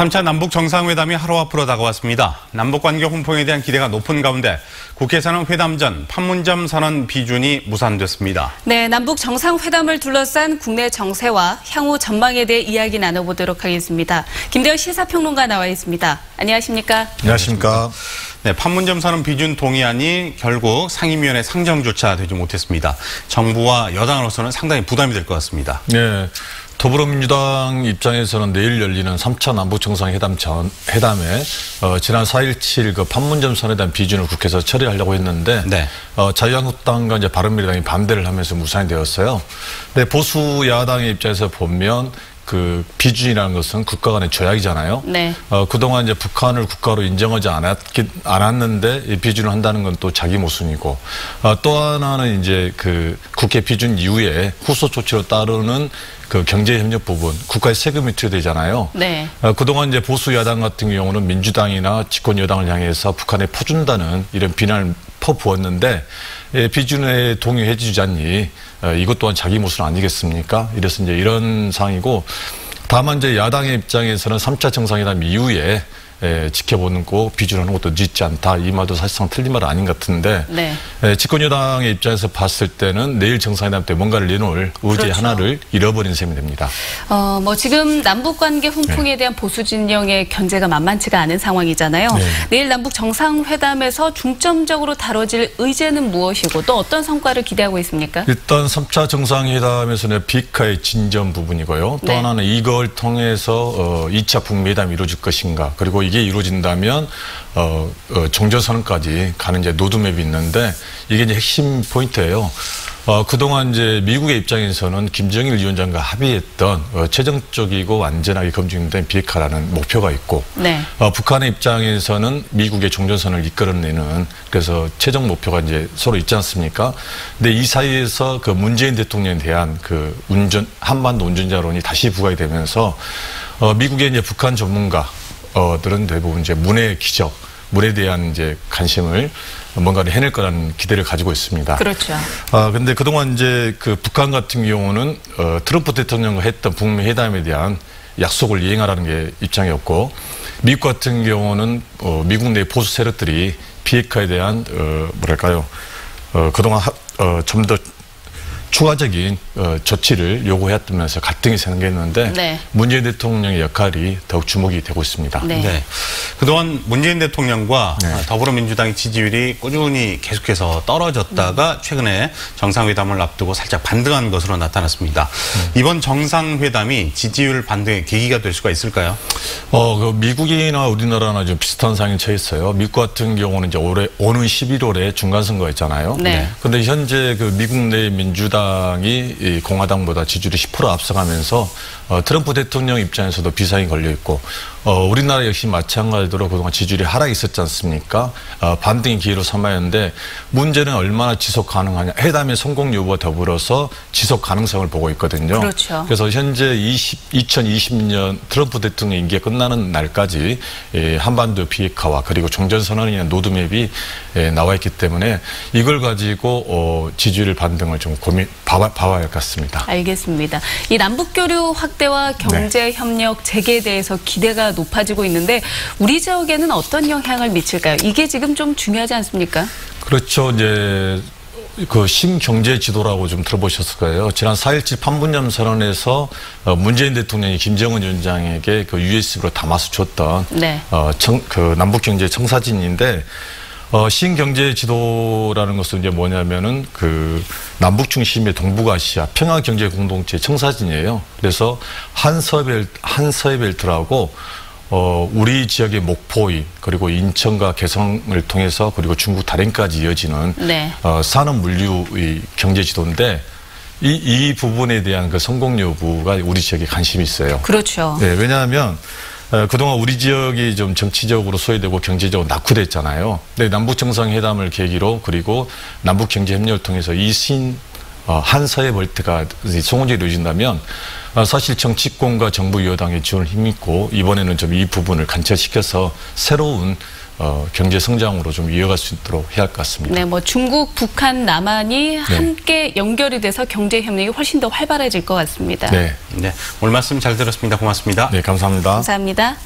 3차 남북 정상회담이 하루 앞으로 다가왔습니다. 남북관계 혼풍에 대한 기대가 높은 가운데 국회에서는 회담 전 판문점 선언 비준이 무산됐습니다. 네, 남북 정상회담을 둘러싼 국내 정세와 향후 전망에 대해 이야기 나눠보도록 하겠습니다. 김대현 시사평론가 나와 있습니다. 안녕하십니까? 안녕하십니까? 네, 판문점 선언 비준 동의안이 결국 상임위원회 상정조차 되지 못했습니다. 정부와 여당으로서는 상당히 부담이 될 것 같습니다. 네. 더불어민주당 입장에서는 내일 열리는 3차 남북정상회담에 지난 4.17 그 판문점 선언에 대한 비준을 국회에서 처리하려고 했는데 네. 자유한국당과 이제 바른미래당이 반대를 하면서 무산이 되었어요. 근데 보수 야당의 입장에서 보면 그 비준이라는 것은 국가 간의 조약이잖아요. 네. 그동안 이제 북한을 국가로 인정하지 않았는데 이 비준을 한다는 건 또 자기 모순이고, 또 하나는 이제 그 국회 비준 이후에 후속 조치로 따르는 그 경제협력 부분, 국가의 세금이 투여되잖아요. 네. 그동안 이제 보수 야당 같은 경우는 민주당이나 집권 여당을 향해서 북한에 퍼준다는 이런 비난을 퍼부었는데, 비준에 동의해주지 않니? 이것 또한 자기 모순 아니겠습니까? 이래서 이제 이런 상황이고, 다만 이제 야당의 입장에서는 3차 정상회담 이후에 지켜보는 거 비준하는 것도 늦지 않다. 이 말도 사실상 틀린 말은 아닌 것 같은데, 네. 집권 여당의 입장에서 봤을 때는 내일 정상회담 때 뭔가를 내놓을 의지 그렇죠. 하나를 잃어버린 셈이 됩니다. 뭐 지금 남북관계 훈풍에 대한 보수 진영의 견제가 만만치가 않은 상황이잖아요. 네. 내일 남북 정상회담에서 중점적으로 다뤄질 의제는 무엇이고 또 어떤 성과를 기대하고 있습니까? 일단 3차 정상회담에서는 비핵화의 진전 부분이고요. 또 네. 하나는 이걸 통해서 2차 북미회담이 이루어질 것인가. 그리고 이게 이루어진다면 종전선언까지 가는 이제 로드맵이 있는데 이게 이제 핵심 포인트예요. 그동안 이제 미국의 입장에서는 김정일 위원장과 합의했던 최종적이고 완전하게 검증된 비핵화라는 목표가 있고, 네. 북한의 입장에서는 미국의 종전선언을 이끌어내는 그래서 최종 목표가 이제 서로 있지 않습니까? 근데 이 사이에서 그 문재인 대통령에 대한 그 한반도 운전자론이 다시 부각이 되면서 미국의 이제 북한 전문가들은 대부분 이제 문해 기적, 문에 대한 이제 관심을 뭔가를 해낼 거라는 기대를 가지고 있습니다. 그렇죠. 근데 그동안 이제 그 북한 같은 경우는 트럼프 대통령과 했던 북미 회담에 대한 약속을 이행하라는 게 입장이었고, 미국 같은 경우는 미국 내 보수 세력들이 비핵화에 대한 뭐랄까요, 그동안 좀 더 추가적인 조치를 요구했다면서 갈등이 생겼는데 네. 문재인 대통령의 역할이 더욱 주목이 되고 있습니다. 네. 네. 그동안 문재인 대통령과 네. 더불어민주당의 지지율이 꾸준히 계속해서 떨어졌다가 최근에 정상회담을 앞두고 살짝 반등한 것으로 나타났습니다. 이번 정상회담이 지지율 반등의 계기가 될 수가 있을까요? 그 미국이나 우리나라나 좀 비슷한 상황에 처해 있어요. 미국 같은 경우는 이제 오는 11월에 중간선거였잖아요. 네. 근데 현재 그 미국 내 민주당이 공화당보다 지지율이 10% 앞서가면서 트럼프 대통령 입장에서도 비상이 걸려 있고, 우리나라 역시 마찬가지로 그동안 지지율이 하락이 있었지 않습니까? 반등의 기회로 삼아야 하는데 문제는 얼마나 지속 가능하냐. 회담의 성공 여부와 더불어서 지속 가능성을 보고 있거든요. 그렇죠. 그래서 현재 2020년 트럼프 대통령 임기가 끝나는 날까지 한반도 비핵화와 그리고 종전선언에 대한 로드맵이 나와 있기 때문에 이걸 가지고 지지율 반등을 좀 봐봐야 할 것 같습니다. 알겠습니다. 이 남북교류 확대와 경제협력 재개에 대해서 기대가 높아지고 있는데 우리 지역에는 어떤 영향을 미칠까요? 이게 지금 좀 중요하지 않습니까? 그렇죠. 이제 그 신경제 지도라고 좀 들어보셨을 거예요. 지난 4.17 판문점 선언에서 문재인 대통령이 김정은 위원장에게 그 USB로 담아서 줬던 네. 그 남북경제 청사진인데, 신경제 지도라는 것은 이제 뭐냐면은 그 남북 중심의 동북아시아 평화경제 공동체 청사진이에요. 그래서 한서해벨트라고 우리 지역의 목포인 그리고 인천과 개성을 통해서 그리고 중국 다롄까지 이어지는 네. 산업 물류의 경제 지도인데 이 부분에 대한 그 성공 여부가 우리 지역에 관심이 있어요. 그렇죠. 네, 왜냐하면 그동안 우리 지역이 좀 정치적으로 소외되고 경제적으로 낙후됐잖아요. 근데 남북 정상회담을 계기로 그리고 남북 경제 협력을 통해서 이 한서해벨트가 성공적으로 이루어진다면 사실 정치권과 정부 여당의 지원을 힘있고 이번에는 좀 이 부분을 관철시켜서 새로운 경제 성장으로 좀 이어갈 수 있도록 해야 할 것 같습니다. 네, 뭐 중국, 북한, 남한이 함께 연결이 돼서 경제 협력이 훨씬 더 활발해질 것 같습니다. 네, 오늘 말씀 잘 들었습니다. 고맙습니다. 네, 감사합니다. 감사합니다.